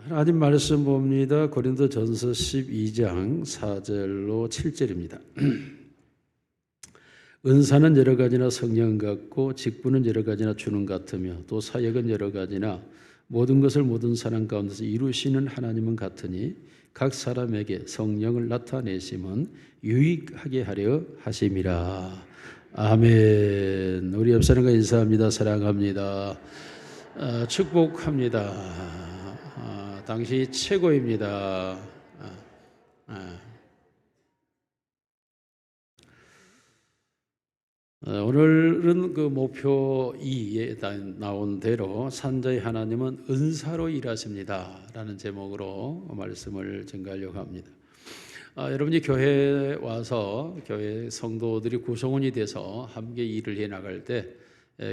하나님 말씀 봅니다. 고린도전서 12장 4절로 7절입니다. 은사는 여러 가지나 성령 같고 직분은 여러 가지나 주는 같으며 또 사역은 여러 가지나 모든 것을 모든 사람 가운데서 이루시는 하나님은 같으니 각 사람에게 성령을 나타내심은 유익하게 하려 하심이라. 아멘. 우리 옆 사람과 인사합니다. 사랑합니다. 축복합니다. 당신이 최고입니다. 오늘은 그 목표 2에 나온 대로 산자의 하나님은 은사로 일하십니다 라는 제목으로 말씀을 전가하려고 합니다. 여러분이 교회에 와서 교회 성도들이 구성원이 돼서 함께 일을 해나갈 때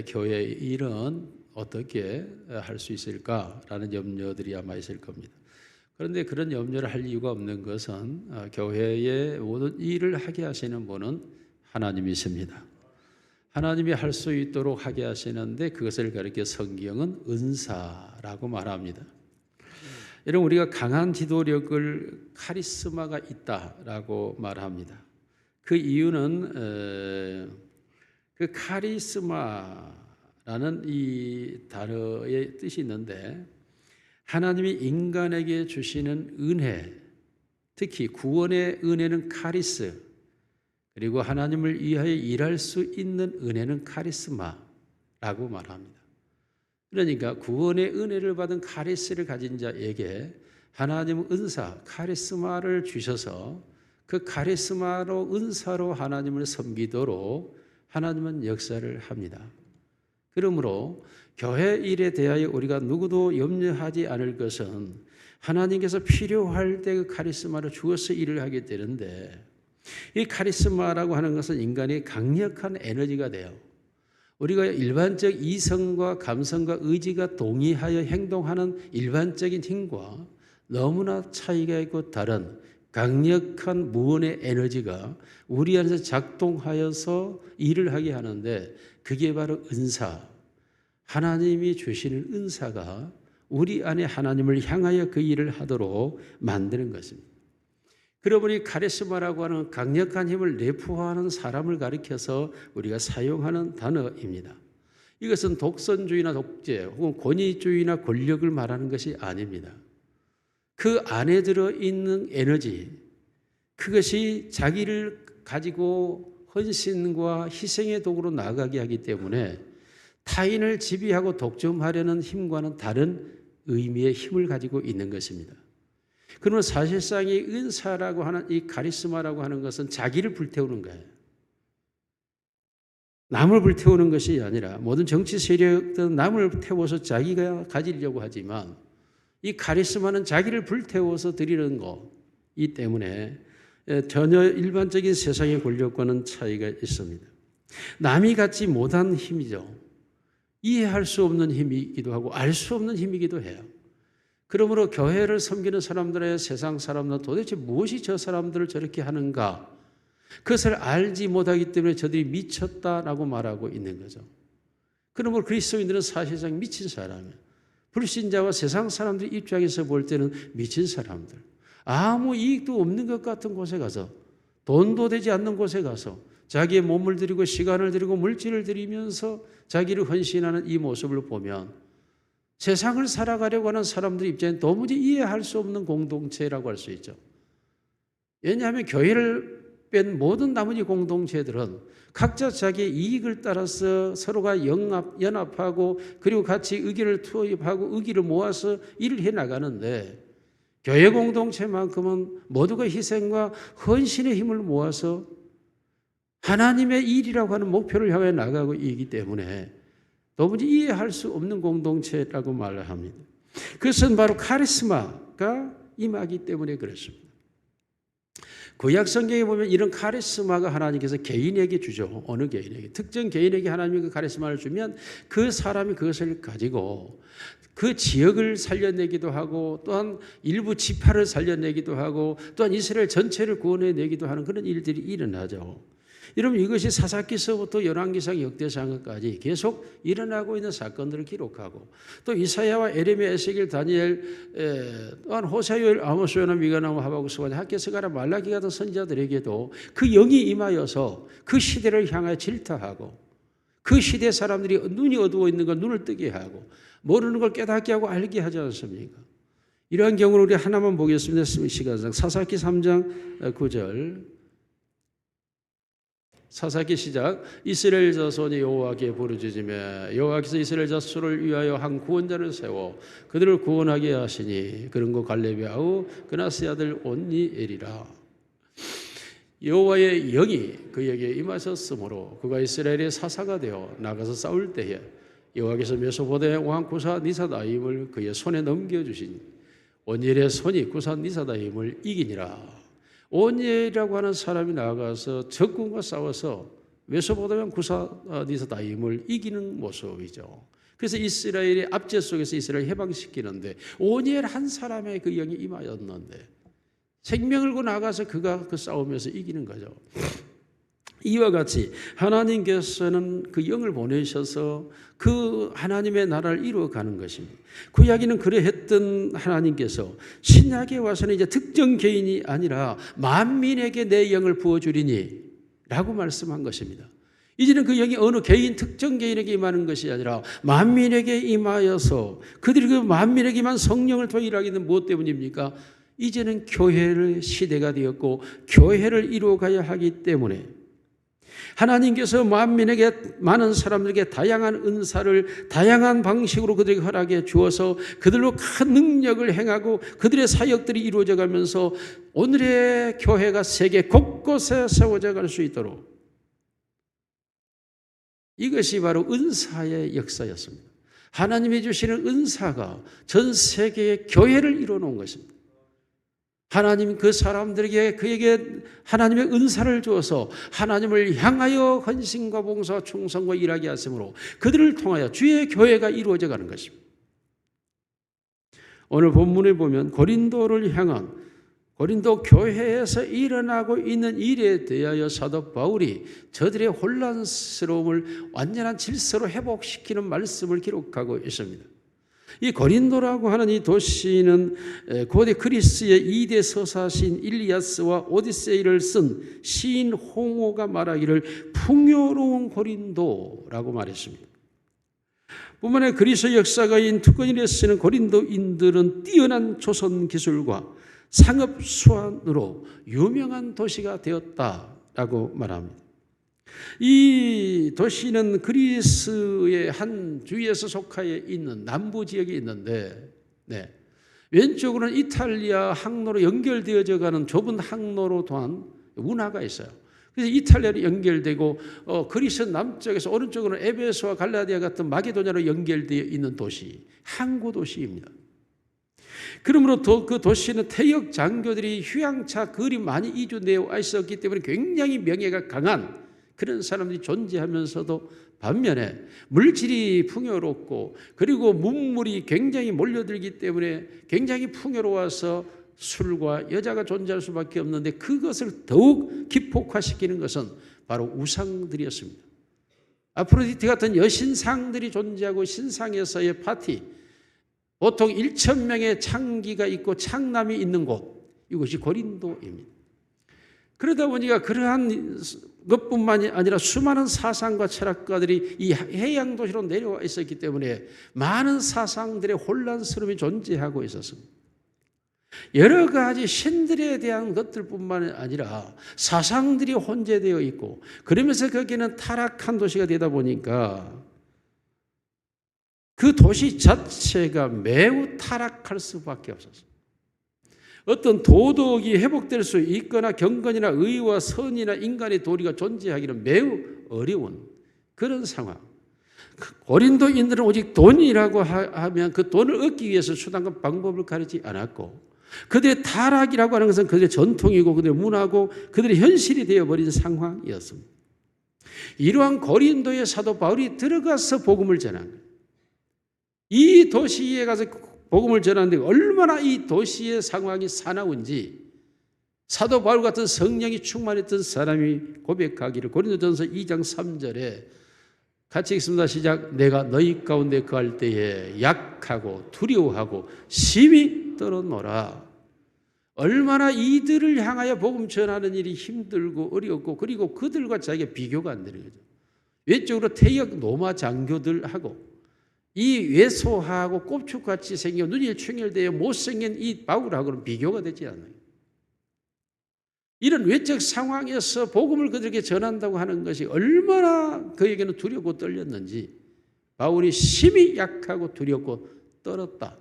교회 일은 어떻게 할 수 있을까라는 염려들이 아마 있을 겁니다. 그런데 그런 염려를 할 이유가 없는 것은 교회의 모든 일을 하게 하시는 분은 하나님이십니다. 하나님이 할 수 있도록 하게 하시는데 그것을 가리켜 성경은 은사라고 말합니다. 여러분, 우리가 강한 지도력을 카리스마가 있다라고 말합니다. 그 이유는 그 카리스마라는 이 단어의 뜻이 있는데 하나님이 인간에게 주시는 은혜, 특히 구원의 은혜는 카리스, 그리고 하나님을 위하여 일할 수 있는 은혜는 카리스마라고 말합니다. 그러니까 구원의 은혜를 받은 카리스를 가진 자에게 하나님은 은사, 카리스마를 주셔서 그 카리스마로 은사로 하나님을 섬기도록 하나님은 역사를 합니다. 그러므로 교회 일에 대하여 우리가 누구도 염려하지 않을 것은 하나님께서 필요할 때 그 카리스마를 주어서 일을 하게 되는데 이 카리스마라고 하는 것은 인간의 강력한 에너지가 돼요. 우리가 일반적 이성과 감성과 의지가 동의하여 행동하는 일반적인 힘과 너무나 차이가 있고 다른 강력한 무언의 에너지가 우리 안에서 작동하여서 일을 하게 하는데 그게 바로 은사, 하나님이 주시는 은사가 우리 안에 하나님을 향하여 그 일을 하도록 만드는 것입니다. 그러보니 카리스마라고 하는 강력한 힘을 내포하는 사람을 가리켜서 우리가 사용하는 단어입니다. 이것은 독선주의나 독재 혹은 권위주의나 권력을 말하는 것이 아닙니다. 그 안에 들어있는 에너지, 그것이 자기를 가지고 헌신과 희생의 도구로 나아가게 하기 때문에 타인을 지배하고 독점하려는 힘과는 다른 의미의 힘을 가지고 있는 것입니다. 그러면 사실상 이 은사라고 하는 이 카리스마라고 하는 것은 자기를 불태우는 거예요. 남을 불태우는 것이 아니라 모든 정치 세력들은 남을 태워서 자기가 가지려고 하지만 이 카리스마는 자기를 불태워서 드리는 것이기 때문에 전혀 일반적인 세상의 권력과는 차이가 있습니다. 남이 갖지 못한 힘이죠. 이해할 수 없는 힘이기도 하고 알 수 없는 힘이기도 해요. 그러므로 교회를 섬기는 사람들의 세상 사람들은 도대체 무엇이 저 사람들을 저렇게 하는가? 그것을 알지 못하기 때문에 저들이 미쳤다라고 말하고 있는 거죠. 그러므로 그리스도인들은 사실상 미친 사람이에요. 불신자와 세상 사람들 입장에서 볼 때는 미친 사람들. 아무 이익도 없는 것 같은 곳에 가서 돈도 되지 않는 곳에 가서 자기의 몸을 들이고 시간을 들이고 물질을 들이면서 자기를 헌신하는 이 모습을 보면 세상을 살아가려고 하는 사람들 입장에 도무지 이해할 수 없는 공동체라고 할 수 있죠. 왜냐하면 교회를 뺀 모든 나머지 공동체들은 각자 자기의 이익을 따라서 서로가 연합하고 그리고 같이 의기를 투입하고 의기를 모아서 일을 해나가는데 교회 공동체만큼은 모두가 희생과 헌신의 힘을 모아서 하나님의 일이라고 하는 목표를 향해 나가고 있기 때문에 도무지 이해할 수 없는 공동체라고 말을 합니다. 그것은 바로 카리스마가 임하기 때문에 그렇습니다. 구약 성경에 보면 이런 카리스마가 하나님께서 개인에게 주죠. 어느 개인에게. 특정 개인에게 하나님이 그 카리스마를 주면 그 사람이 그것을 가지고 그 지역을 살려내기도 하고 또한 일부 지파를 살려내기도 하고 또한 이스라엘 전체를 구원해내기도 하는 그런 일들이 일어나죠. 여러분, 이것이 사사기서부터 열왕기상 역대상까지 계속 일어나고 있는 사건들을 기록하고, 또 이사야와 에레미야, 에스겔, 다니엘, 또한 호세, 요엘, 아모스, 요나, 미가, 나후, 하박국, 스가랴, 학개, 스가랴, 말라기 같은 선지자들에게도 그 영이 임하여서 그 시대를 향하여 질타하고, 그 시대 사람들이 눈이 어두워 있는 걸 눈을 뜨게 하고, 모르는 걸 깨닫게 하고 알게 하지 않습니까? 이러한 경우를 우리 하나만 보겠습니다. 시간상 사사기 3장 9절. 사사기 시작. 이스라엘 자손이 여호와께 부르짖으며 여호와께서 이스라엘 자손을 위하여 한 구원자를 세워 그들을 구원하게 하시니 그런 거 갈렙의 아우 그나스의 아들 온니엘이라. 여호와의 영이 그에게 임하셨으므로 그가 이스라엘의 사사가 되어 나가서 싸울 때에 여호와께서 메소포다의 왕 구사 니사다임을 그의 손에 넘겨주시니 온니엘의 손이 구사 니사다임을 이기니라. 온니엘이라고 하는 사람이 나가서 적군과 싸워서 메소포다미아 구사 니사다임을 이기는 모습이죠. 그래서 이스라엘의 압제 속에서 이스라엘을 해방시키는데 온니엘 한 사람의 그 영이 임하였는데 생명을 걸고 나가서 그가 그 싸우면서 이기는 거죠. 이와 같이 하나님께서는 그 영을 보내셔서 그 하나님의 나라를 이루어가는 것입니다. 구약에는 그러했던 하나님께서 신약에 와서는 이제 특정 개인이 아니라 만민에게 내 영을 부어주리니 라고 말씀한 것입니다. 이제는 그 영이 어느 개인, 특정 개인에게 임하는 것이 아니라 만민에게 임하여서 그들이 그 만민에게만 성령을 통해 일하게 된 무엇 때문입니까? 이제는 교회를 시대가 되었고 교회를 이루어가야 하기 때문에 하나님께서 만민에게 많은 사람들에게 다양한 은사를 다양한 방식으로 그들에게 허락해 주어서 그들로 큰 능력을 행하고 그들의 사역들이 이루어져 가면서 오늘의 교회가 세계 곳곳에 세워져 갈 수 있도록 이것이 바로 은사의 역사였습니다. 하나님이 주시는 은사가 전 세계의 교회를 이루어놓은 것입니다. 하나님 그 사람들에게 그에게 하나님의 은사를 주어서 하나님을 향하여 헌신과 봉사와 충성과 일하게 하심으로 그들을 통하여 주의 교회가 이루어져 가는 것입니다. 오늘 본문에 보면 고린도를 향한 고린도 교회에서 일어나고 있는 일에 대하여 사도 바울이 저들의 혼란스러움을 완전한 질서로 회복시키는 말씀을 기록하고 있습니다. 이 고린도라고 하는 이 도시는 고대 그리스의 2대 서사시인 일리아스와 오디세이를 쓴 시인 홍오가 말하기를 풍요로운 고린도라고 말했습니다. 뿐만 아니라 그리스 역사가인 투건일에 쓰는 고린도인들은 뛰어난 조선 기술과 상업 수완으로 유명한 도시가 되었다라고 말합니다. 이 도시는 그리스의 한 주에서 속하여 있는 남부 지역에 있는데 왼쪽으로는 이탈리아 항로로 연결되어져 가는 좁은 항로로 또한 운하가 있어요. 그래서 이탈리아로 연결되고 그리스 남쪽에서 오른쪽으로는 에베소와 갈라디아 같은 마게도냐로 연결되어 있는 도시, 항구 도시입니다. 그러므로 그 도시는 태역 장교들이 휴양차 거리 많이 이주되어 있었기 때문에 굉장히 명예가 강한 그런 사람들이 존재하면서도 반면에 물질이 풍요롭고 그리고 문물이 굉장히 몰려들기 때문에 굉장히 풍요로워서 술과 여자가 존재할 수밖에 없는데 그것을 더욱 기폭화시키는 것은 바로 우상들이었습니다. 아프로디테 같은 여신상들이 존재하고 신상에서의 파티, 보통 1,000명의 창기가 있고 창남이 있는 곳, 이것이 고린도입니다. 그러다 보니까 그러한 것뿐만이 아니라 수많은 사상과 철학가들이 이 해양 도시로 내려와 있었기 때문에 많은 사상들의 혼란스러움이 존재하고 있었습니다. 여러 가지 신들에 대한 것들뿐만 아니라 사상들이 혼재되어 있고 그러면서 거기는 타락한 도시가 되다 보니까 그 도시 자체가 매우 타락할 수밖에 없었어요. 어떤 도덕이 회복될 수 있거나 경건이나 의와 선이나 인간의 도리가 존재하기는 매우 어려운 그런 상황. 고린도인들은 오직 돈이라고 하면 그 돈을 얻기 위해서 수단과 방법을 가리지 않았고 그들의 타락이라고 하는 것은 그들의 전통이고 그들의 문화고 그들의 현실이 되어버린 상황이었습니다. 이러한 고린도의 사도 바울이 들어가서 복음을 전한 거예요. 이 도시에 가서 복음을 전하는데 얼마나 이 도시의 상황이 사나운지 사도 바울 같은 성령이 충만했던 사람이 고백하기를 고린도전서 2장 3절에 같이 읽습니다. 시작. 내가 너희 가운데 거할 때에 약하고 두려워하고 심히 떨어노라. 얼마나 이들을 향하여 복음 전하는 일이 힘들고 어렵고 그리고 그들과 자기가 비교가 안 되는 거죠. 외적으로 태역 노마 장교들하고 이 왜소하고 꼽축같이 생겨 눈이 충혈되어 못생긴 이 바울하고는 비교가 되지 않아요. 이런 외적 상황에서 복음을 그들에게 전한다고 하는 것이 얼마나 그에게는 두렵고 떨렸는지 바울이 심히 약하고 두렵고 떨었다.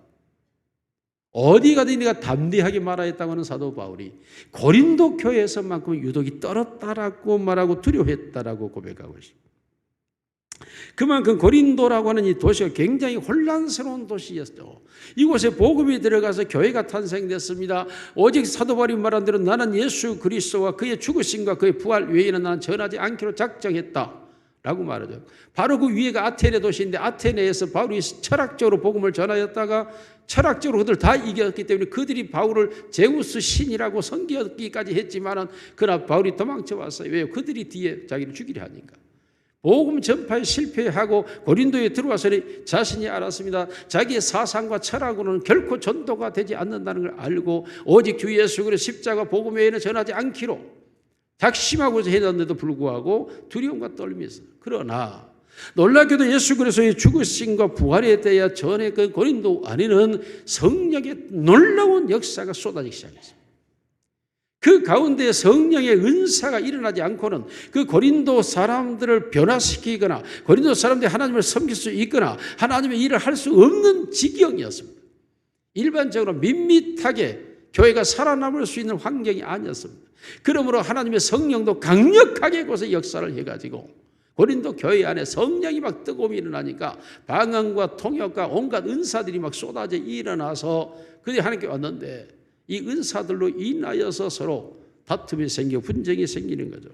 어디 가든 네가 담대하게 말하였다고 하는 사도 바울이 고린도 교회에서만큼 유독이 떨었다라고 말하고 두려워했다라고 고백하고 있습니다. 그만큼 고린도라고 하는 이 도시가 굉장히 혼란스러운 도시였죠. 이곳에 복음이 들어가서 교회가 탄생됐습니다. 오직 사도 바울이 말한 대로 나는 예수 그리스도와 그의 죽으심과 그의 부활 외에는 나는 전하지 않기로 작정했다 라고 말하죠. 바로 그 위에가 아테네 도시인데 아테네에서 바울이 철학적으로 복음을 전하였다가 철학적으로 그들 다 이겼기 때문에 그들이 바울을 제우스 신이라고 섬기기까지 했지만은 그러나 바울이 도망쳐 왔어요. 왜요? 그들이 뒤에 자기를 죽이려 하니까. 복음 전파에 실패하고 고린도에 들어와서는 자신이 알았습니다. 자기의 사상과 철학으로는 결코 전도가 되지 않는다는 걸 알고 오직 주 예수 그리스도 십자가 복음 외에는 전하지 않기로 작심하고 해놨는데도 불구하고 두려움과 떨림이 있어요. 그러나 놀랍게도 예수 그리스도의 죽으심과 부활에 대해 전에 그 고린도 안에는 성령의 놀라운 역사가 쏟아지기 시작했습니다. 그 가운데 성령의 은사가 일어나지 않고는 그 고린도 사람들을 변화시키거나 고린도 사람들이 하나님을 섬길 수 있거나 하나님의 일을 할 수 없는 지경이었습니다. 일반적으로 밋밋하게 교회가 살아남을 수 있는 환경이 아니었습니다. 그러므로 하나님의 성령도 강력하게 곳에 역사를 해가지고 고린도 교회 안에 성령이 막 뜨거움이 일어나니까 방언과 통역과 온갖 은사들이 막 쏟아져 일어나서 그들이 하나님께 왔는데 이 은사들로 인하여서 서로 다툼이 생기고 분쟁이 생기는 거죠.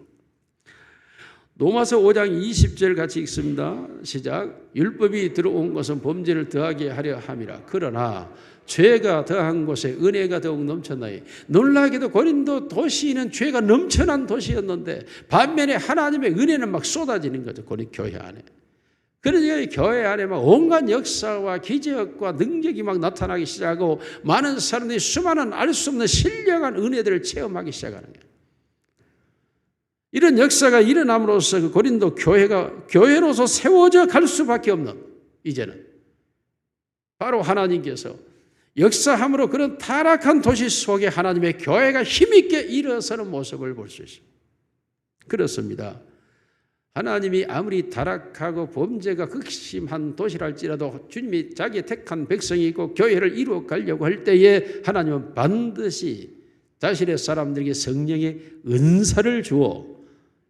로마서 5장 20절 같이 읽습니다. 시작. 율법이 들어온 것은 범죄를 더하게 하려 함이라. 그러나 죄가 더한 곳에 은혜가 더욱 넘쳤나니. 놀라게도 고린도 도시는 죄가 넘쳐난 도시였는데 반면에 하나님의 은혜는 막 쏟아지는 거죠. 고린 교회 안에. 그러니까 교회 안에 막 온갖 역사와 기적과 능력이 막 나타나기 시작하고 많은 사람들이 수많은 알 수 없는 신령한 은혜들을 체험하기 시작하는 거예요. 이런 역사가 일어남으로써 그 고린도 교회가 교회로서 세워져 갈 수밖에 없는 이제는 바로 하나님께서 역사함으로 그런 타락한 도시 속에 하나님의 교회가 힘있게 일어서는 모습을 볼 수 있습니다. 그렇습니다. 하나님이 아무리 타락하고 범죄가 극심한 도시랄지라도 주님이 자기의 택한 백성이 있고 교회를 이루어 가려고 할 때에 하나님은 반드시 자신의 사람들에게 성령의 은사를 주어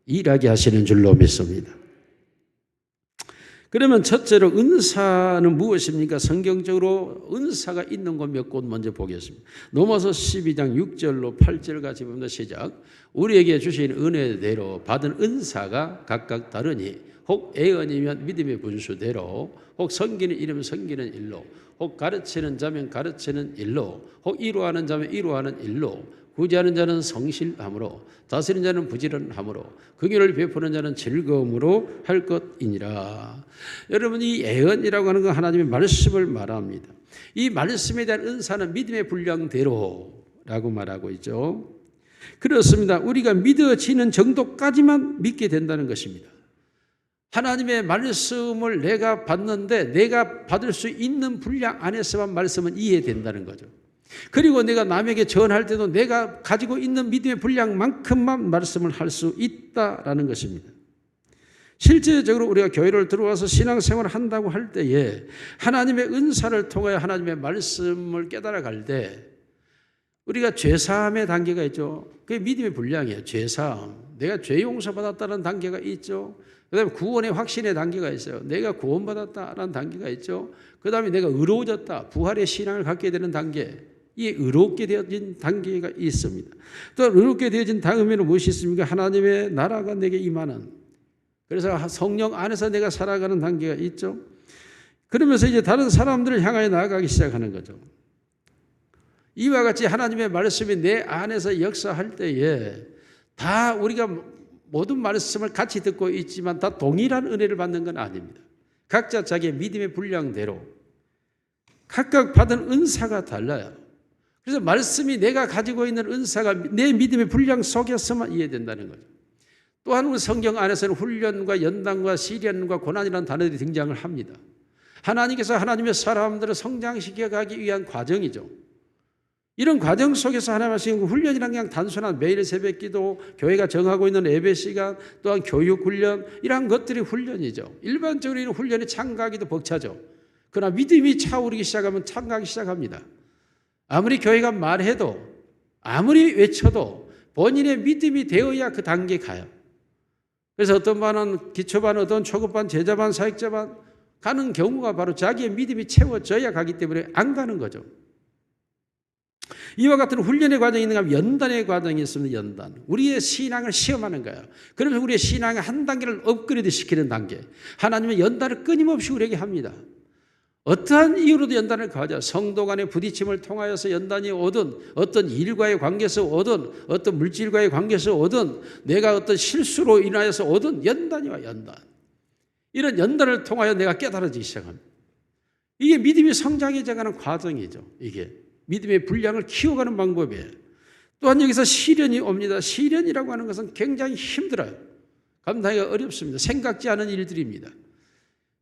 일하게 하시는 줄로 믿습니다. 그러면 첫째로 은사는 무엇입니까? 성경적으로 은사가 있는 곳 몇 곳 먼저 보겠습니다. 로마서 12장 6절로 8절 같이 보면 시작. 우리에게 주신 은혜대로 받은 은사가 각각 다르니 혹 애언이면 믿음의 분수대로 혹 섬기는 일이면 섬기는 일로 혹 가르치는 자면 가르치는 일로 혹 이루하는 자면 이루하는 일로 구제하는 자는 성실함으로 다스리는 자는 부지런함으로 긍휼을 베푸는 자는 즐거움으로 할 것이니라. 여러분 이 애언이라고 하는 건 하나님의 말씀을 말합니다. 이 말씀에 대한 은사는 믿음의 분량대로라고 말하고 있죠. 그렇습니다. 우리가 믿어지는 정도까지만 믿게 된다는 것입니다. 하나님의 말씀을 내가 받는데 내가 받을 수 있는 분량 안에서만 말씀은 이해된다는 거죠. 그리고 내가 남에게 전할 때도 내가 가지고 있는 믿음의 분량만큼만 말씀을 할 수 있다라는 것입니다. 실제적으로 우리가 교회를 들어와서 신앙생활을 한다고 할 때에 하나님의 은사를 통하여 하나님의 말씀을 깨달아갈 때 우리가 죄사함의 단계가 있죠. 그게 믿음의 분량이에요. 죄사함. 내가 죄 용서받았다는 단계가 있죠. 그 다음에 구원의 확신의 단계가 있어요. 내가 구원받았다는 단계가 있죠. 그 다음에 내가 의로워졌다. 부활의 신앙을 갖게 되는 단계. 이 의롭게 되어진 단계가 있습니다. 또 의롭게 되어진 다음에는 무엇이 있습니까? 하나님의 나라가 내게 임하는. 그래서 성령 안에서 내가 살아가는 단계가 있죠. 그러면서 이제 다른 사람들을 향하여 나아가기 시작하는 거죠. 이와 같이 하나님의 말씀이 내 안에서 역사할 때에 다 우리가 모든 말씀을 같이 듣고 있지만 다 동일한 은혜를 받는 건 아닙니다. 각자 자기의 믿음의 분량대로 각각 받은 은사가 달라요. 그래서 말씀이 내가 가지고 있는 은사가 내 믿음의 분량 속에서만 이해된다는 거죠. 또한 우리 성경 안에서는 훈련과 연단과 시련과 고난이라는 단어들이 등장을 합니다. 하나님께서 하나님의 사람들을 성장시켜 가기 위한 과정이죠. 이런 과정 속에서 하나님 하시는 훈련이란 그냥 단순한 매일 새벽 기도, 교회가 정하고 있는 예배 시간, 또한 교육 훈련, 이러한 것들이 훈련이죠. 일반적으로 이런 훈련이 참가하기도 벅차죠. 그러나 믿음이 차오르기 시작하면 참가하기 시작합니다. 아무리 교회가 말해도, 아무리 외쳐도 본인의 믿음이 되어야 그 단계에 가요. 그래서 어떤 반은 기초반, 어떤 초급반, 제자반, 사역자반 가는 경우가 바로 자기의 믿음이 채워져야 가기 때문에 안 가는 거죠. 이와 같은 훈련의 과정이 있는가 하면 연단의 과정이 있습니다. 연단. 우리의 신앙을 시험하는 거예요. 그러면서 우리의 신앙의 한 단계를 업그레이드 시키는 단계. 하나님은 연단을 끊임없이 우리에게 합니다. 어떠한 이유로도 연단을 가하자. 성도 간의 부딪힘을 통하여서 연단이 오든, 어떤 일과의 관계에서 오든, 어떤 물질과의 관계에서 오든, 내가 어떤 실수로 인하여서 오든 연단이 와, 연단. 이런 연단을 통하여 내가 깨달아지기 시작합니다. 이게 믿음이 성장해져가는 과정이죠. 이게 믿음의 분량을 키워가는 방법이에요. 또한 여기서 시련이 옵니다. 시련이라고 하는 것은 굉장히 힘들어요. 감당하기가 어렵습니다. 생각지 않은 일들입니다.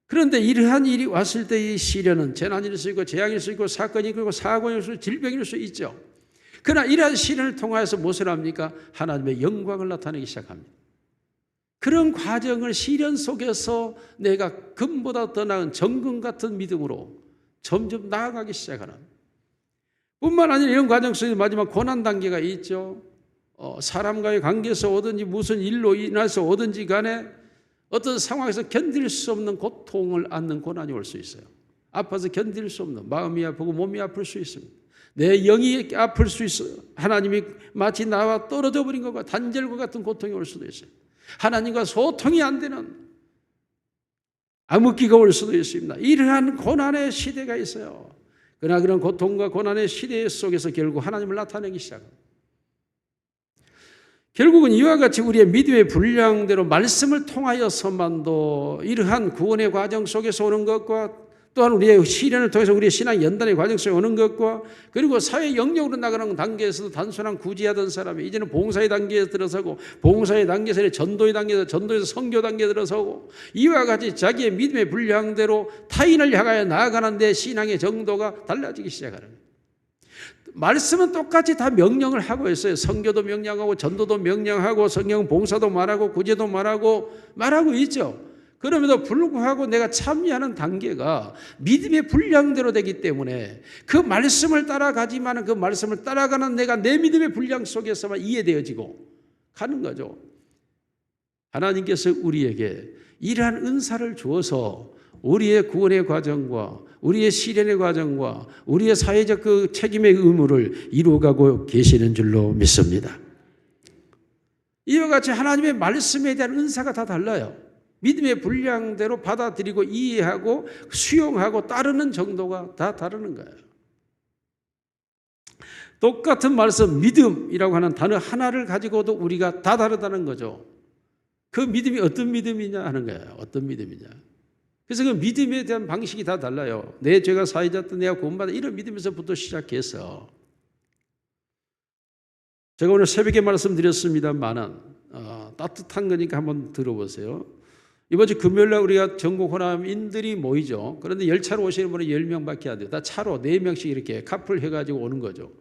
그런데 이러한 일이 왔을 때 이 시련은 재난일 수 있고 재앙일 수 있고 사건이 있고 사고일 수 있고 질병일 수 있죠. 그러나 이러한 시련을 통하여서 무엇을 합니까? 하나님의 영광을 나타내기 시작합니다. 그런 과정을 시련 속에서 내가 금보다 더 나은 정금 같은 믿음으로 점점 나아가기 시작하는, 뿐만 아니라 이런 과정 속에 마지막 고난 단계가 있죠. 사람과의 관계에서 오든지 무슨 일로 인해서 오든지 간에 어떤 상황에서 견딜 수 없는 고통을 안는 고난이 올 수 있어요. 아파서 견딜 수 없는, 마음이 아프고 몸이 아플 수 있습니다. 내 영이 아플 수 있어요. 하나님이 마치 나와 떨어져 버린 것과 단절과 같은 고통이 올 수도 있어요. 하나님과 소통이 안 되는 암흑기가 올 수도 있습니다. 이러한 고난의 시대가 있어요. 그러나 그런 고통과 고난의 시대 속에서 결국 하나님을 나타내기 시작합니다. 결국은 이와 같이 우리의 믿음의 분량대로 말씀을 통하여서만도 이러한 구원의 과정 속에서 오는 것과, 또한 우리의 시련을 통해서 우리의 신앙 연단의 과정 속에 오는 것과, 그리고 사회 영역으로 나가는 단계에서도 단순한 구제하던 사람이 이제는 봉사의 단계에 들어서고, 봉사의 단계에서 전도의 단계에서, 전도에서 선교 단계에 들어서고, 이와 같이 자기의 믿음의 분량대로 타인을 향하여 나아가는 데 신앙의 정도가 달라지기 시작하는 거예요. 말씀은 똑같이 다 명령을 하고 있어요. 선교도 명령하고, 전도도 명령하고, 성경 봉사도 말하고, 구제도 말하고 있죠. 그럼에도 불구하고 내가 참여하는 단계가 믿음의 분량대로 되기 때문에 그 말씀을 따라가지만 그 말씀을 따라가는 내가 내 믿음의 분량 속에서만 이해되어지고 가는 거죠. 하나님께서 우리에게 이러한 은사를 주어서 우리의 구원의 과정과 우리의 시련의 과정과 우리의 사회적 그 책임의 의무를 이루어가고 계시는 줄로 믿습니다. 이와 같이 하나님의 말씀에 대한 은사가 다 달라요. 믿음의 분량대로 받아들이고 이해하고 수용하고 따르는 정도가 다 다르는 거예요. 똑같은 말씀, 믿음이라고 하는 단어 하나를 가지고도 우리가 다 다르다는 거죠. 그 믿음이 어떤 믿음이냐 하는 거예요. 어떤 믿음이냐. 그래서 그 믿음에 대한 방식이 다 달라요. 내 죄가 사해졌다, 내가 구원받아, 이런 믿음에서부터 시작해서, 제가 오늘 새벽에 말씀드렸습니다만은 따뜻한 거니까 한번 들어보세요. 이번 주 금요일날 우리가 전국 호남인들이 모이죠. 그런데 열차로 오시는 분은 10명밖에 안 돼요. 다 차로 4명씩 이렇게 카풀 해가지고 오는 거죠.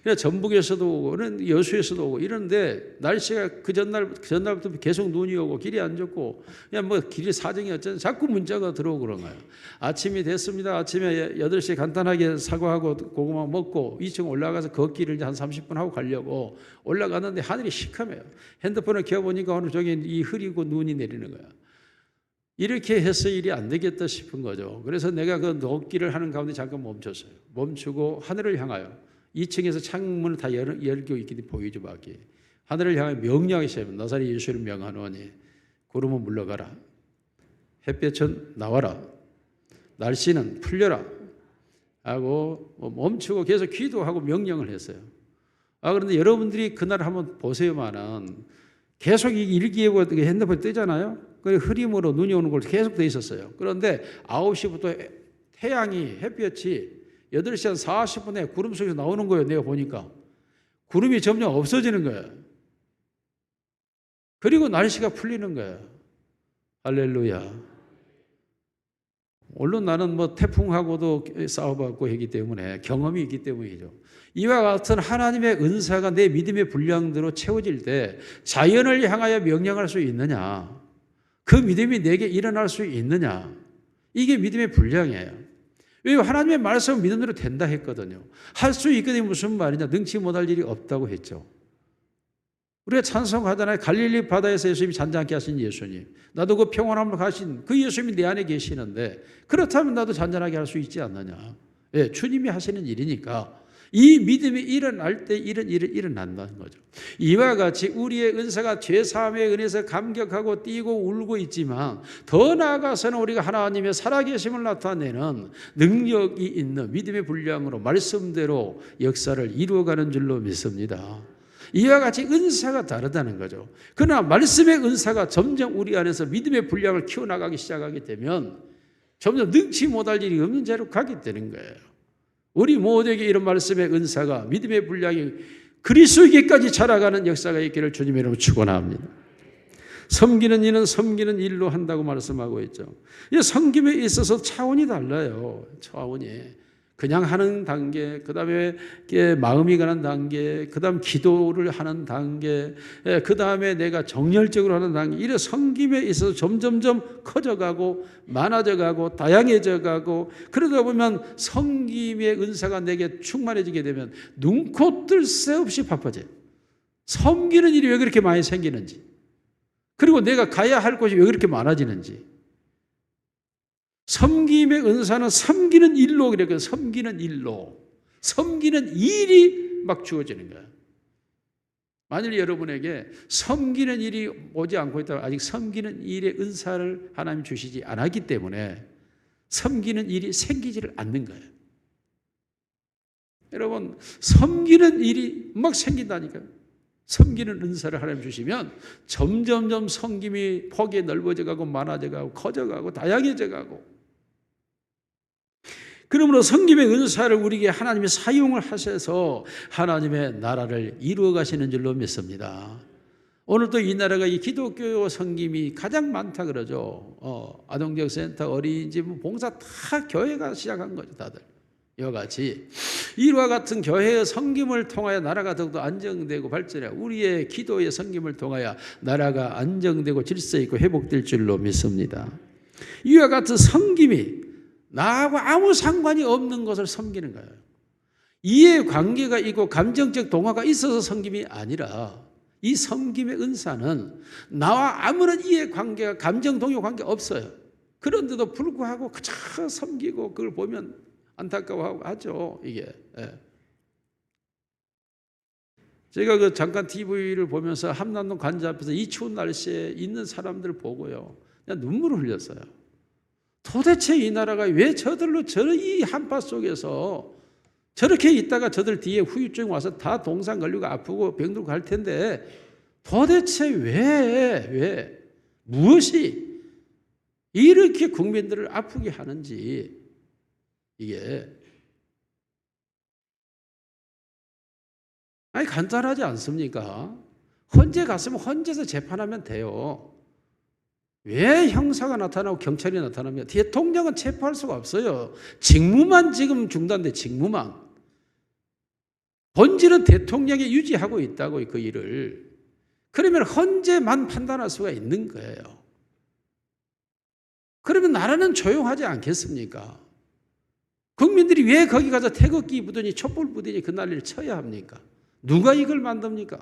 그냥 전북에서도 오고, 여수에서도 오고 이런데 날씨가 그 전날부터 계속 눈이 오고 길이 안 좋고 그냥 뭐 길이 사정이 어쩌나 자꾸 문자가 들어오고 그런 거예요. 아침이 됐습니다. 아침에 8시에 간단하게 사과하고 고구마 먹고 2층 올라가서 걷기를 이제 한 30분 하고 가려고 올라가는데 하늘이 시커매요. 핸드폰을 켜보니까 오늘 저기 이 흐리고 눈이 내리는 거야. 이렇게 해서 일이 안 되겠다 싶은 거죠. 그래서 내가 그 걷기를 하는 가운데 잠깐 멈췄어요. 멈추고 하늘을 향하여 2층에서 창문을 다 열고 있기 보이죠. 밖에. 하늘을 향하여 명령하기 시작합니다. 나사렛 예수를 명하노니 구름은 물러가라. 햇볕은 나와라. 날씨는 풀려라. 하고 멈추고 계속 기도하고 명령을 했어요. 그런데 여러분들이 그날 한번 보세요만은 계속 일기예보 핸드폰 뜨잖아요. 그 흐림으로 눈이 오는 걸 계속 돼 있었어요. 그런데 9시부터 태양이 햇볕이 8시 한 40분에 구름 속에서 나오는 거예요. 내가 보니까 구름이 점점 없어지는 거예요. 그리고 날씨가 풀리는 거예요. 할렐루야. 물론 나는 태풍하고도 싸워봤고 하기 때문에 경험이 있기 때문이죠. 이와 같은 하나님의 은사가 내 믿음의 분량대로 채워질 때 자연을 향하여 명령할 수 있느냐? 그 믿음이 내게 일어날 수 있느냐? 이게 믿음의 분량이에요. 왜 하나님의 말씀은 믿음대로 된다 했거든요. 할 수 있거든요. 무슨 말이냐? 능치 못할 일이 없다고 했죠. 우리가 찬송하잖아요. 갈릴리 바다에서 예수님이 잔잔케 하신 예수님. 나도 그 평안함을 가신 그 예수님이 내 안에 계시는데 그렇다면 나도 잔잔하게 할 수 있지 않느냐. 예, 주님이 하시는 일이니까 이 믿음이 일어날 때 이런 일이 일어난다는 거죠. 이와 같이 우리의 은사가 죄사함의 은혜에서 감격하고 뛰고 울고 있지만 더 나아가서는 우리가 하나님의 살아계심을 나타내는 능력이 있는 믿음의 분량으로 말씀대로 역사를 이루어가는 줄로 믿습니다. 이와 같이 은사가 다르다는 거죠. 그러나 말씀의 은사가 점점 우리 안에서 믿음의 분량을 키워나가기 시작하게 되면 점점 능치 못할 일이 없는 자로 가게 되는 거예요. 우리 모두에게 이런 말씀의 은사가 믿음의 분량이 그리스도에게까지 자라가는 역사가 있기를 주님의 이름으로 축원합니다. 섬기는 이는 섬기는 일로 한다고 말씀하고 있죠. 이 섬김에 있어서 차원이 달라요. 차원이. 그냥 하는 단계, 그 다음에 마음이 가는 단계, 그 다음 기도를 하는 단계, 그 다음에 내가 정열적으로 하는 단계, 이런 섬김에 있어서 점점점 커져가고 많아져가고 다양해져가고 그러다 보면 섬김의 은사가 내게 충만해지게 되면 눈코 뜰 새 없이 바빠져요. 섬기는 일이 왜 그렇게 많이 생기는지, 그리고 내가 가야 할 곳이 왜 그렇게 많아지는지. 섬김의 은사는 섬기는 일로, 그래요. 섬기는 일로. 섬기는 일이 막 주어지는 거예요. 만일 여러분에게 섬기는 일이 오지 않고 있다면 아직 섬기는 일의 은사를 하나님 주시지 않았기 때문에 섬기는 일이 생기지를 않는 거예요. 여러분, 섬기는 일이 막 생긴다니까요. 섬기는 은사를 하나님 주시면 점점점 섬김이 폭이 넓어져가고 많아져가고 커져가고 다양해져가고, 그러므로 섬김의 은사를 우리에게 하나님이 사용을 하셔서 하나님의 나라를 이루어 가시는 줄로 믿습니다. 오늘도 이 나라가 이 기독교 섬김이 가장 많다 그러죠. 아동적 센터, 어린이집, 봉사 다 교회가 시작한 거죠, 다들. 이와 같이 이와 같은 교회의 섬김을 통하여 나라가 더욱더 안정되고 발전해 우리의 기도의 섬김을 통하여 나라가 안정되고 질서 있고 회복될 줄로 믿습니다. 이와 같은 섬김이 나하고 아무 상관이 없는 것을 섬기는 거예요. 이해 관계가 있고 감정적 동화가 있어서 섬김이 아니라 이 섬김의 은사는 나와 아무런 이해 관계가 감정 동요 관계 없어요. 그런데도 불구하고 그저 섬기고 그걸 보면 안타까워하고 하죠. 이게. 제가 잠깐 TV를 보면서 함남동 관자 앞에서 이 추운 날씨에 있는 사람들 보고요, 그냥 눈물을 흘렸어요. 도대체 이 나라가 왜 저들로 이 한파 속에서 저렇게 있다가 저들 뒤에 후유증 와서 다 동상 걸리고 아프고 병들고 갈 텐데 도대체 왜 무엇이 이렇게 국민들을 아프게 하는지, 이게 간단하지 않습니까? 헌재 갔으면 헌재에서 재판하면 돼요. 왜 형사가 나타나고 경찰이 나타납니까? 대통령은 체포할 수가 없어요. 직무만 지금 중단돼, 직무만. 본질은 대통령이 유지하고 있다고, 그 일을. 그러면 헌재만 판단할 수가 있는 거예요. 그러면 나라는 조용하지 않겠습니까? 국민들이 왜 거기 가서 태극기 부더니 촛불 부더니 그 난리를 쳐야 합니까? 누가 이걸 만듭니까?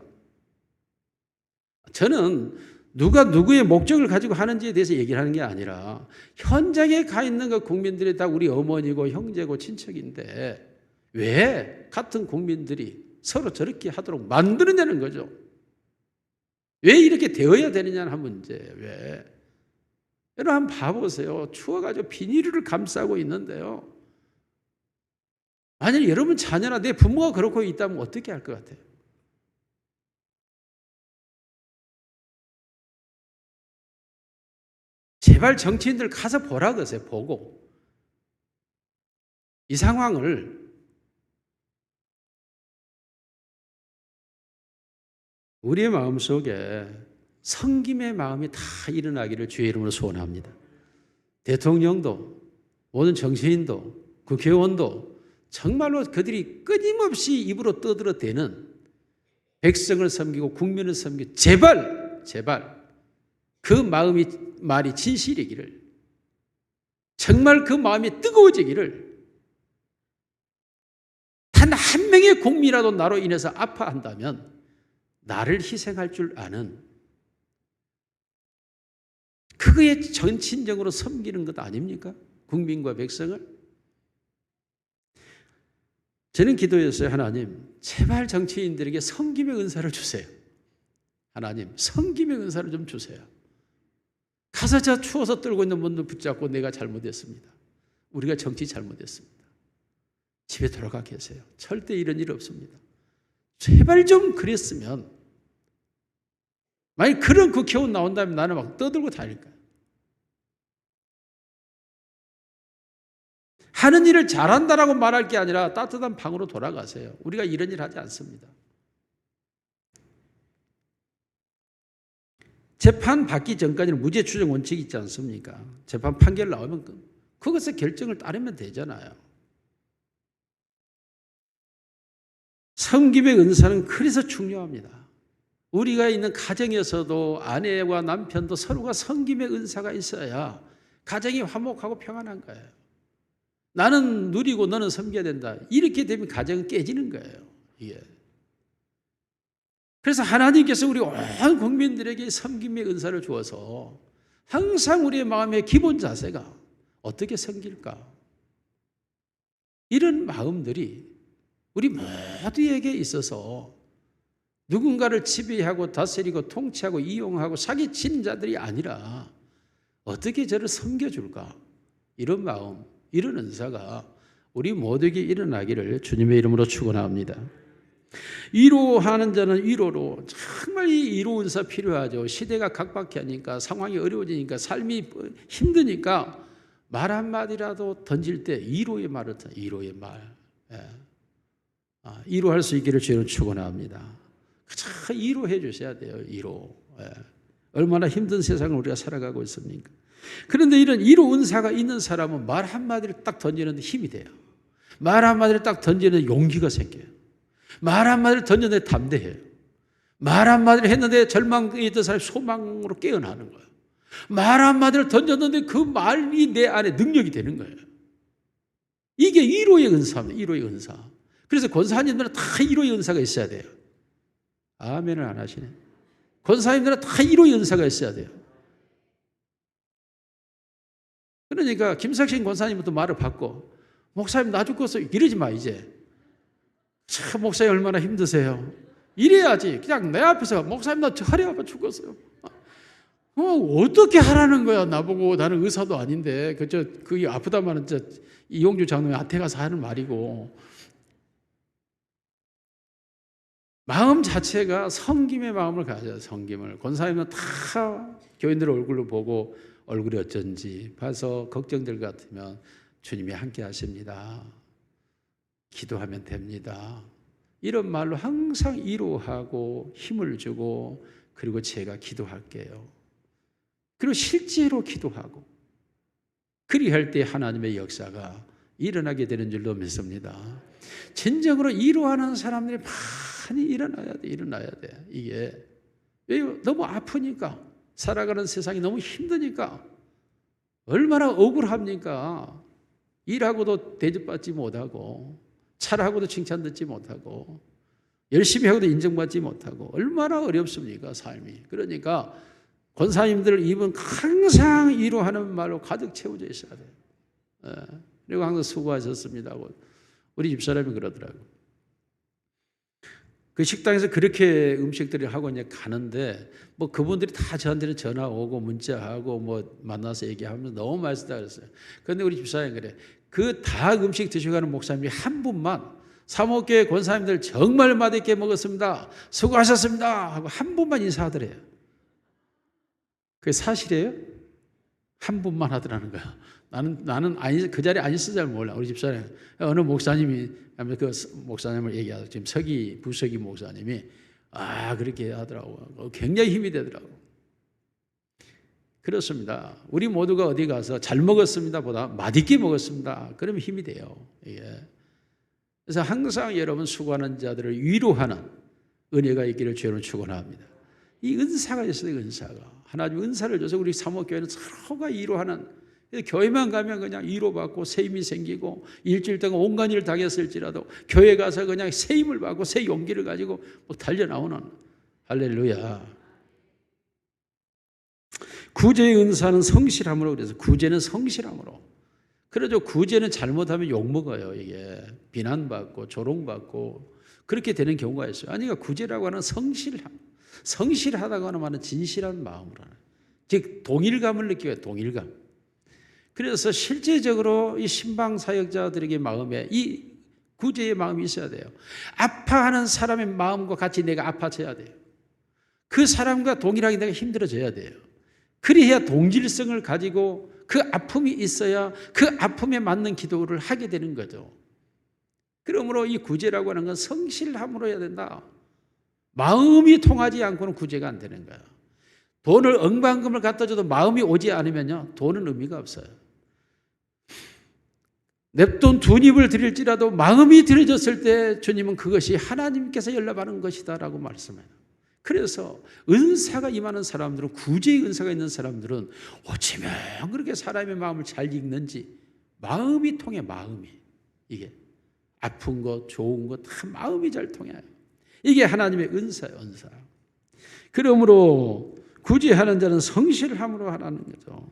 저는 누가 누구의 목적을 가지고 하는지에 대해서 얘기를 하는 게 아니라 현장에 가 있는 그 국민들이 다 우리 어머니고 형제고 친척인데 왜 같은 국민들이 서로 저렇게 하도록 만드느냐는 거죠. 왜 이렇게 되어야 되느냐는 한 문제. 왜? 여러분 한번 봐보세요. 추워가지고 비닐을 감싸고 있는데요, 만약에 여러분 자녀나 내 부모가 그렇고 있다면 어떻게 할 것 같아요? 제발 정치인들 가서 보라 그러세요. 보고. 이 상황을 우리의 마음속에 섬김의 마음이 다 일어나기를 주의 이름으로 소원합니다. 대통령도 모든 정치인도 국회의원도 정말로 그들이 끊임없이 입으로 떠들어대는 백성을 섬기고 국민을 섬기고 제발 그 말이 진실이기를, 정말 그 마음이 뜨거워지기를, 단 한 명의 국민이라도 나로 인해서 아파한다면 나를 희생할 줄 아는, 그거에 전신적으로 섬기는 것 아닙니까? 국민과 백성을. 저는 기도했어요. 하나님, 제발 정치인들에게 섬김의 은사를 주세요. 하나님, 섬김의 은사를 좀 주세요. 가서 저 추워서 떨고 있는 분들 붙잡고 내가 잘못했습니다. 우리가 정치 잘못했습니다. 집에 돌아가 계세요. 절대 이런 일 없습니다. 제발 좀 그랬으면. 만약 그런 국회의원 나온다면 나는 막 떠들고 다닐 거야. 하는 일을 잘한다라고 말할 게 아니라 따뜻한 방으로 돌아가세요. 우리가 이런 일 하지 않습니다. 재판 받기 전까지는 무죄 추정 원칙이 있지 않습니까? 재판 판결 나오면 그것의 결정을 따르면 되잖아요. 섬김의 은사는 그래서 중요합니다. 우리가 있는 가정에서도 아내와 남편도 서로가 섬김의 은사가 있어야 가정이 화목하고 평안한 거예요. 나는 누리고 너는 섬겨야 된다. 이렇게 되면 가정은 깨지는 거예요. 이게. 그래서 하나님께서 우리 온 국민들에게 섬김의 은사를 주어서 항상 우리의 마음의 기본 자세가 어떻게 섬길까? 이런 마음들이 우리 모두에게 있어서 누군가를 지배하고 다스리고 통치하고 이용하고 사기치는 자들이 아니라 어떻게 저를 섬겨줄까? 이런 마음, 이런 은사가 우리 모두에게 일어나기를 주님의 이름으로 축원합니다. 위로하는 자는 위로로, 정말 이 위로 은사 필요하죠. 시대가 각박하니까, 상황이 어려워지니까, 삶이 힘드니까 말 한마디라도 던질 때 위로의 말을 위로의 말. 위로할 수 있기를 주님을 축원합니다. 참 위로해 주셔야 돼요. 위로. 얼마나 힘든 세상을 우리가 살아가고 있습니까? 그런데 이런 위로 은사가 있는 사람은 말 한마디를 딱 던지는데 힘이 돼요. 말 한마디를 딱 던지는데 용기가 생겨요. 말 한마디를 던졌는데 담대해요. 말 한마디를 했는데 절망에 있던 사람이 소망으로 깨어나는 거예요. 말 한마디를 던졌는데 그 말이 내 안에 능력이 되는 거예요. 이게 위로의 은사입니다. 위로의 은사. 그래서 권사님들은 다 위로의 은사가 있어야 돼요. 아멘을 안 하시네. 권사님들은 다 위로의 은사가 있어야 돼요. 그러니까 김석신 권사님부터 말을 받고, 목사님 나 죽겠어 이러지 마. 이제 참 목사님 얼마나 힘드세요. 이래야지. 그냥 내 앞에서 목사님 나 허리 아파 죽겠어요. 어떻게 하라는 거야. 나보고. 나는 의사도 아닌데. 그게 아프다마는 이용주 장로의 아태 가서 하는 말이고. 마음 자체가 섬김의 마음을 가져요. 섬김을. 권사님은 다 교인들 얼굴로 보고 얼굴이 어쩐지 봐서 걱정될 것 같으면 주님이 함께 하십니다. 기도하면 됩니다. 이런 말로 항상 위로하고 힘을 주고, 그리고 제가 기도할게요. 그리고 실제로 기도하고, 그리할 때 하나님의 역사가 일어나게 되는 줄로 믿습니다. 진정으로 위로하는 사람들이 많이 일어나야 돼. 이게 왜요? 너무 아프니까, 살아가는 세상이 너무 힘드니까, 얼마나 억울합니까? 일하고도 대접받지 못하고, 잘하고도 칭찬 듣지 못하고, 열심히 하고도 인정받지 못하고, 얼마나 어렵습니까, 삶이. 그러니까 권사님들 입은 항상 위로하는 말로 가득 채워져 있어야 돼요. 그리고 항상 수고하셨습니다 하고 우리 집사람이 그러더라고요. 그 식당에서 그렇게 음식들을 하고 이제 가는데, 뭐 그분들이 다 저한테는 전화 오고 문자하고 뭐 만나서 얘기하면서 너무 맛있다 그랬어요. 그런데 우리 집사람이 그래, 그 다 음식 드셔가는 목사님이 한 분만 사목교회 권사님들 정말 맛있게 먹었습니다, 수고하셨습니다 하고 한 분만 인사하더래요. 그게 사실이에요? 한 분만 하더라는 거야. 나는 그 자리에 안 있어 잘 몰라. 우리 집사람 어느 목사님이 그 목사님을 얘기하죠. 지금 부석이 목사님이 그렇게 하더라고. 굉장히 힘이 되더라고. 그렇습니다. 우리 모두가 어디 가서 잘 먹었습니다 보다 맛있게 먹었습니다, 그러면 힘이 돼요. 그래서 항상 여러분 수고하는 자들을 위로하는 은혜가 있기를 주로 축원합니다. 이 은사가 있어요. 은사가 하나님 은사를 줘서 우리 사목교회는 서로가 위로하는, 교회만 가면 그냥 위로받고 새 힘이 생기고 일주일 동안 온갖 일을 당했을지라도 교회 가서 그냥 새 힘을 받고 새 용기를 가지고 달려나오는, 할렐루야. 구제의 은사는 성실함으로, 그래서 구제는 성실함으로. 그러죠. 구제는 잘못하면 욕먹어요. 이게 비난받고 조롱받고 그렇게 되는 경우가 있어요. 아니, 그러니까 구제라고 하는 성실함, 성실하다고 하는 말은 진실한 마음으로 하는, 즉 동일감을 느껴요. 동일감. 그래서 실제적으로 이 신방 사역자들에게 마음에 이 구제의 마음이 있어야 돼요. 아파하는 사람의 마음과 같이 내가 아파져야 돼요. 그 사람과 동일하게 내가 힘들어져야 돼요. 그래야 동질성을 가지고 그 아픔이 있어야 그 아픔에 맞는 기도를 하게 되는 거죠. 그러므로 이 구제라고 하는 건 성실함으로 해야 된다. 마음이 통하지 않고는 구제가 안 되는 거야. 돈을 억만금을 갖다 줘도 마음이 오지 않으면요, 돈은 의미가 없어요. 냅돈 두 입을 드릴지라도 마음이 드려졌을 때 주님은 그것이 하나님께서 연락하는 것이다라고 말씀해요. 그래서 은사가 임하는 사람들은, 구제의 은사가 있는 사람들은 어쩌면 그렇게 사람의 마음을 잘 읽는지, 마음이 통해. 마음이, 이게 아픈 것 좋은 것 다 마음이 잘 통해요. 이게 하나님의 은사예요. 은사. 그러므로 구제하는 자는 성실함으로 하라는 거죠.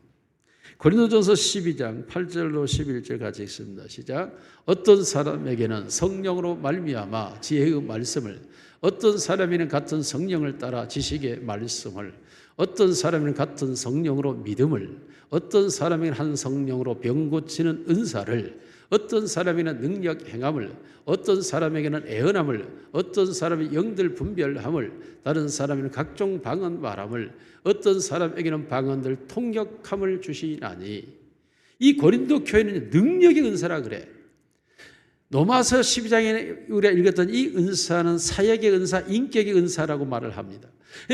고린도전서 12장 8절로 11절 같이 읽습니다. 시작. 어떤 사람에게는 성령으로 말미암아 지혜의 말씀을, 어떤 사람에게는 같은 성령을 따라 지식의 말씀을, 어떤 사람에게는 같은 성령으로 믿음을, 어떤 사람에게는 한 성령으로 병 고치는 은사를, 어떤 사람에게는 능력 행함을, 어떤 사람에게는 애언함을, 어떤 사람이 영들 분별함을, 다른 사람에게는 각종 방언 말함을, 어떤 사람에게는 방언들 통역함을 주시나니. 이 고린도 교회는 능력의 은사라 그래. 로마서 12장에 우리가 읽었던 이 은사는 사역의 은사, 인격의 은사라고 말을 합니다.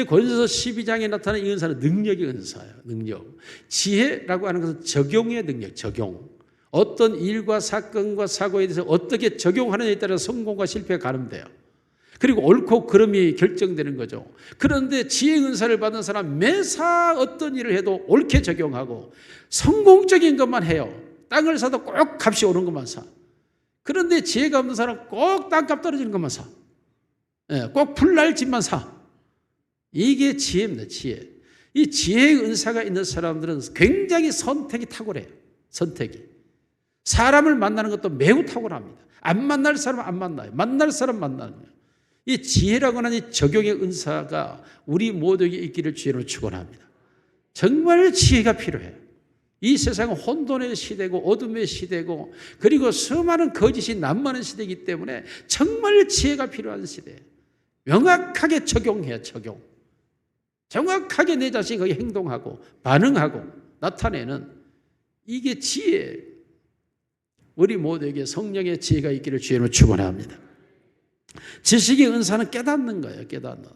고린도서 12장에 나타나는 이 은사는 능력의 은사예요. 능력. 지혜라고 하는 것은 적용의 능력, 적용. 어떤 일과 사건과 사고에 대해서 어떻게 적용하느냐에 따라 성공과 실패가 가늠돼요. 그리고 옳고 그름이 결정되는 거죠. 그런데 지혜의 은사를 받은 사람, 매사 어떤 일을 해도 옳게 적용하고 성공적인 것만 해요. 땅을 사도 꼭 값이 오른 것만 사. 그런데 지혜가 없는 사람 꼭 땅값 떨어지는 것만 사. 꼭 불날 집만 사. 이게 지혜입니다. 지혜. 이 지혜의 은사가 있는 사람들은 굉장히 선택이 탁월해요. 선택이. 사람을 만나는 것도 매우 탁월합니다. 안 만날 사람은 안 만나요. 만날 사람 만나는 거예요. 이 지혜라고 하는 이 적용의 은사가 우리 모두에게 있기를 주로 축원합니다. 정말 지혜가 필요해요. 이 세상은 혼돈의 시대고 어둠의 시대고 그리고 수많은 거짓이 난무하는 시대이기 때문에 정말 지혜가 필요한 시대예요. 명확하게 적용해요. 적용. 정확하게 내 자신이 거기에 행동하고 반응하고 나타내는, 이게 지혜. 우리 모두에게 성령의 지혜가 있기를 주로 축원합니다. 지식의 은사는 깨닫는 거예요. 깨닫는.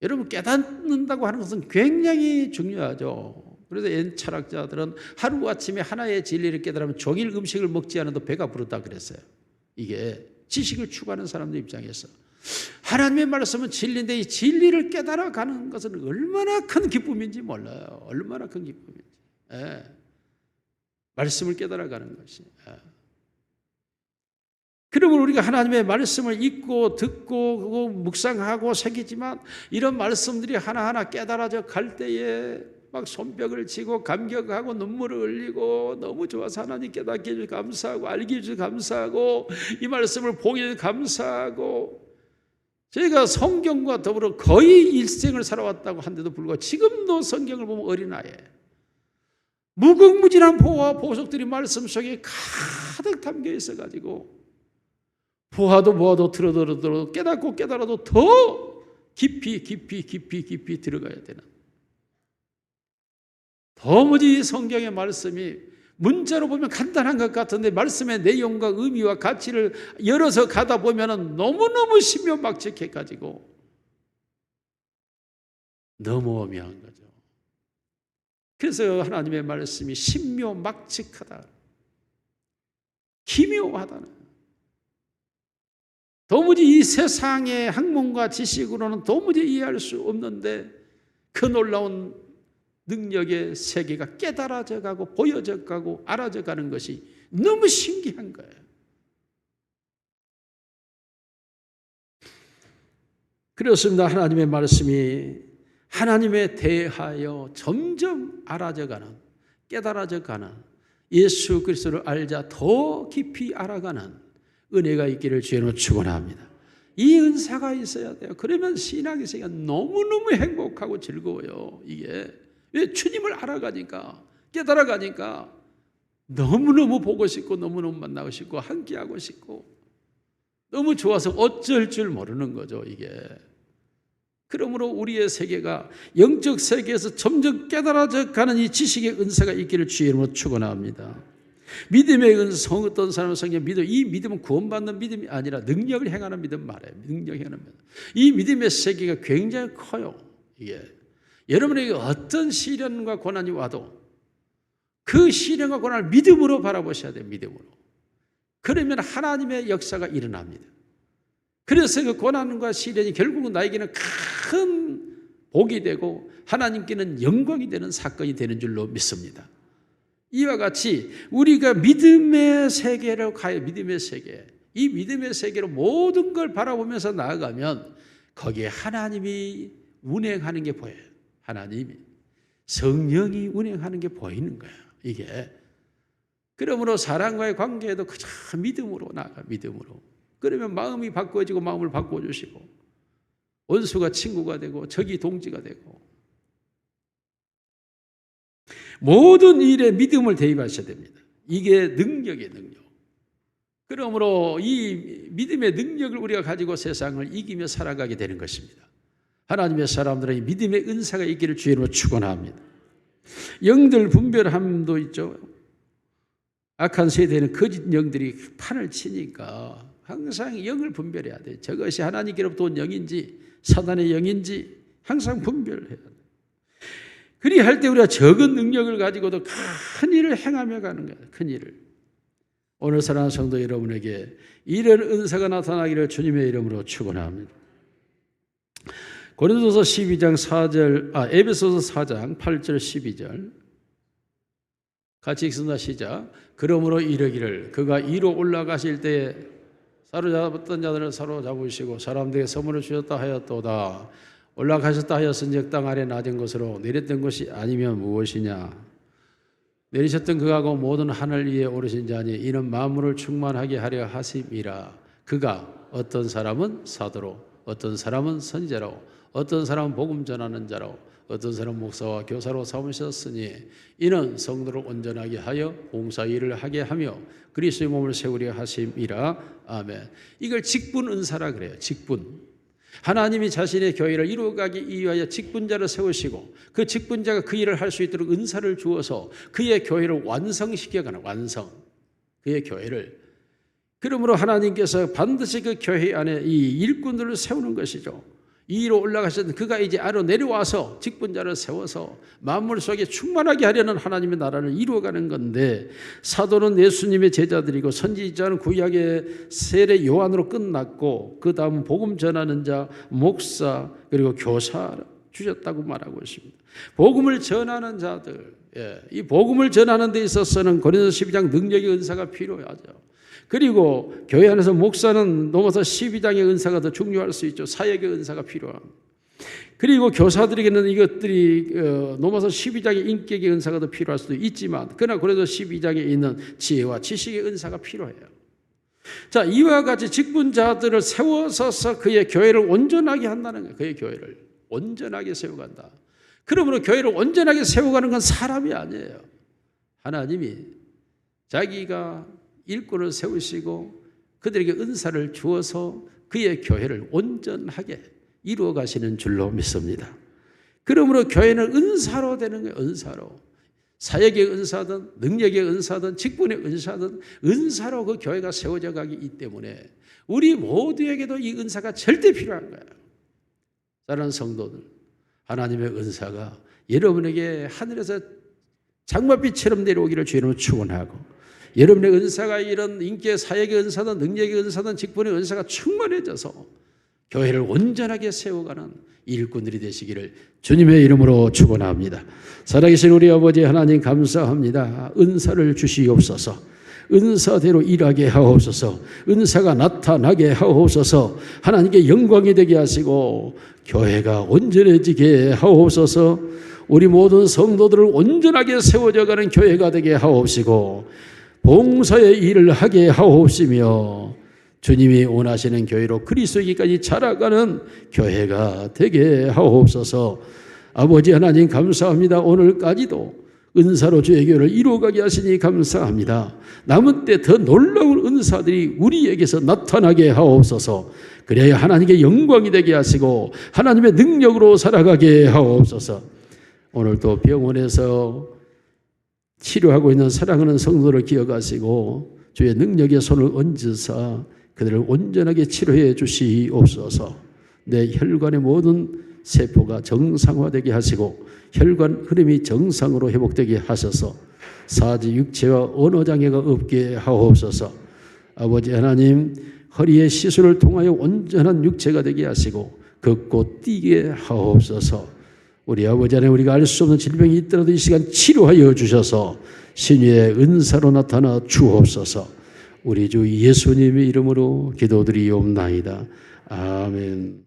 여러분, 깨닫는다고 하는 것은 굉장히 중요하죠. 그래서 옛 철학자들은 하루아침에 하나의 진리를 깨달으면 종일 음식을 먹지 않아도 배가 부르다 그랬어요. 이게 지식을 추구하는 사람들 입장에서 하나님의 말씀은 진리인데 이 진리를 깨달아가는 것은 얼마나 큰 기쁨인지 몰라요. 얼마나 큰 기쁨인지. 말씀을 깨달아가는 것이. 그러면 우리가 하나님의 말씀을 읽고 듣고 묵상하고 새기지만 이런 말씀들이 하나하나 깨달아져 갈 때에 막 손뼉을 치고 감격하고 눈물을 흘리고 너무 좋아서 하나님 깨닫게 해주셔서 감사하고 알게 해주셔서 감사하고 이 말씀을 보게 해주셔서 감사하고, 저희가 성경과 더불어 거의 일생을 살아왔다고 한데도 불구하고 지금도 성경을 보면 어린아이예요. 무궁무진한 보화와 보석들이 말씀 속에 가득 담겨 있어가지고 보아도 보아도 들어도 깨닫고 깨달아도 더 깊이 들어가야 되는, 도무지 성경의 말씀이 문자로 보면 간단한 것 같은데 말씀의 내용과 의미와 가치를 열어서 가다 보면 너무너무 신묘막측해가지고 너무 어미한 거죠. 그래서 하나님의 말씀이 신묘막측하다, 기묘하다는, 도무지 이 세상의 학문과 지식으로는 도무지 이해할 수 없는데 그 놀라운 능력의 세계가 깨달아져 가고 보여져 가고 알아져 가는 것이 너무 신기한 거예요. 그렇습니다. 하나님의 말씀이 하나님에 대하여 점점 알아져 가는, 깨달아져 가는, 예수 그리스도를 알자 더 깊이 알아가는 은혜가 있기를 주의로 축원합니다. 이 은사가 있어야 돼요. 그러면 신앙의 세계가 너무너무 행복하고 즐거워요. 이게 왜? 주님을 알아가니까, 깨달아가니까 너무너무 보고 싶고 너무너무 만나고 싶고 함께하고 싶고 너무 좋아서 어쩔 줄 모르는 거죠, 이게. 그러므로 우리의 세계가 영적 세계에서 점점 깨달아져 가는 이 지식의 은사가 있기를 주의 이름으로 축원합니다. 믿음의 은사, 어떤 사람은 성경 믿음, 이 믿음은 구원받는 믿음이 아니라 능력을 행하는 믿음 말해요. 능력을 행하는 믿음. 이 믿음의 세계가 굉장히 커요. 이게 여러분에게 어떤 시련과 고난이 와도 그 시련과 고난을 믿음으로 바라보셔야 돼요. 믿음으로. 그러면 하나님의 역사가 일어납니다. 그래서 그 고난과 시련이 결국은 나에게는 큰 복이 되고 하나님께는 영광이 되는 사건이 되는 줄로 믿습니다. 이와 같이 우리가 믿음의 세계로 가요. 믿음의 세계. 이 믿음의 세계로 모든 걸 바라보면서 나아가면 거기에 하나님이 운행하는 게 보여요. 하나님이, 성령이 운행하는 게 보이는 거예요. 이게. 그러므로 사람과의 관계에도 그저 믿음으로 나아가, 믿음으로. 그러면 마음이 바꿔지고 마음을 바꿔주시고 원수가 친구가 되고 적이 동지가 되고 모든 일에 믿음을 대입하셔야 됩니다. 이게 능력의 능력. 그러므로 이 믿음의 능력을 우리가 가지고 세상을 이기며 살아가게 되는 것입니다. 하나님의 사람들은 이 믿음의 은사가 있기를 주의 이름으로 축원합니다. 영들 분별함도 있죠. 악한 세대는 거짓 영들이 판을 치니까 항상 영을 분별해야 돼요. 저것이 하나님께로부터 온 영인지 사단의 영인지 항상 분별해야 돼요. 그리할 때 우리가 적은 능력을 가지고도 큰 일을 행하며 가는 거예요. 큰 일을. 오늘 사랑하는 성도 여러분에게 이런 은사가 나타나기를 주님의 이름으로 축원합니다. 고린도서 12장 4절, 에베소서 4장 8절 12절 같이 읽습니다. 시작. 그러므로 이르기를 그가 이로 올라가실 때에 사로잡았던 자들을 사로잡으시고 사람들에게 선물을 주셨다 하였도다. 올라가셨다 하였은즉 땅 아래 낮은 곳으로 내렸던 것이 아니면 무엇이냐. 내리셨던 그하고 모든 하늘 위에 오르신 자니 이는 만물을 충만하게 하려 하심이라. 그가 어떤 사람은 사도로, 어떤 사람은 선지자로, 어떤 사람은 복음 전하는 자로, 어떤 사람은 목사와 교사로 삼으셨으니 이는 성도를 온전하게 하여 봉사 일을 하게 하며 그리스도의 몸을 세우려 하심이라. 아멘. 이걸 직분 은사라 그래요. 직분. 하나님이 자신의 교회를 이루어가기 위하여 직분자를 세우시고 그 직분자가 그 일을 할 수 있도록 은사를 주어서 그의 교회를 완성시켜가는, 완성. 그의 교회를. 그러므로 하나님께서 반드시 그 교회 안에 이 일꾼들을 세우는 것이죠. 이로 올라가셨던 그가 이제 아래로 내려와서 직분자를 세워서 만물 속에 충만하게 하려는 하나님의 나라를 이루어가는 건데, 사도는 예수님의 제자들이고 선지자는 구약의 세례 요한으로 끝났고 그 다음은 복음 전하는 자, 목사, 그리고 교사 주셨다고 말하고 있습니다. 복음을 전하는 자들, 이 복음을 전하는 데 있어서는 고린도서 12장 능력의 은사가 필요하죠. 그리고 교회 안에서 목사는 넘어서 12장의 은사가 더 중요할 수 있죠. 사역의 은사가 필요합니다. 그리고 교사들에게는 이것들이 넘어서 12장의 인격의 은사가 더 필요할 수도 있지만 그러나 그래도 12장에 있는 지혜와 지식의 은사가 필요해요. 자, 이와 같이 직분자들을 세워서서 그의 교회를 온전하게 한다는 거예요. 그의 교회를 온전하게 세워간다. 그러므로 교회를 온전하게 세워가는 건 사람이 아니에요. 하나님이 자기가 일꾼을 세우시고 그들에게 은사를 주어서 그의 교회를 온전하게 이루어 가시는 줄로 믿습니다. 그러므로 교회는 은사로 되는 거예요. 은사로. 사역의 은사든 능력의 은사든 직분의 은사든 은사로 그 교회가 세워져 가기 때문에 우리 모두에게도 이 은사가 절대 필요한 거예요. 사랑하는 성도들, 하나님의 은사가 여러분에게 하늘에서 장맛비처럼 내려오기를 주님으로 축원하고, 여러분의 은사가 이런 인기의 사역의 은사든 능력의 은사든 직분의 은사가 충만해져서 교회를 온전하게 세워가는 일꾼들이 되시기를 주님의 이름으로 축원합니다. 살아계신 우리 아버지 하나님 감사합니다. 은사를 주시옵소서. 은사대로 일하게 하옵소서. 은사가 나타나게 하옵소서. 하나님께 영광이 되게 하시고 교회가 온전해지게 하옵소서. 우리 모든 성도들을 온전하게 세워져가는 교회가 되게 하옵시고 봉사의 일을 하게 하옵시며 주님이 원하시는 교회로 그리스도에게까지 자라가는 교회가 되게 하옵소서. 아버지 하나님 감사합니다. 오늘까지도 은사로 주의 교회를 이루어가게 하시니 감사합니다. 남은 때 더 놀라운 은사들이 우리에게서 나타나게 하옵소서. 그래야 하나님께 영광이 되게 하시고 하나님의 능력으로 살아가게 하옵소서. 오늘도 병원에서 치료하고 있는 사랑하는 성도를 기억하시고 주의 능력의 손을 얹으사 그들을 온전하게 치료해 주시옵소서. 내 혈관의 모든 세포가 정상화되게 하시고 혈관 흐름이 정상으로 회복되게 하셔서 사지 육체와 언어장애가 없게 하옵소서. 아버지 하나님, 허리의 시술을 통하여 온전한 육체가 되게 하시고 걷고 뛰게 하옵소서. 우리 아버지 하나님, 우리가 알 수 없는 질병이 있더라도 이 시간 치료하여 주셔서 신유의 은사로 나타나 주옵소서. 우리 주 예수님의 이름으로 기도드리옵나이다. 아멘.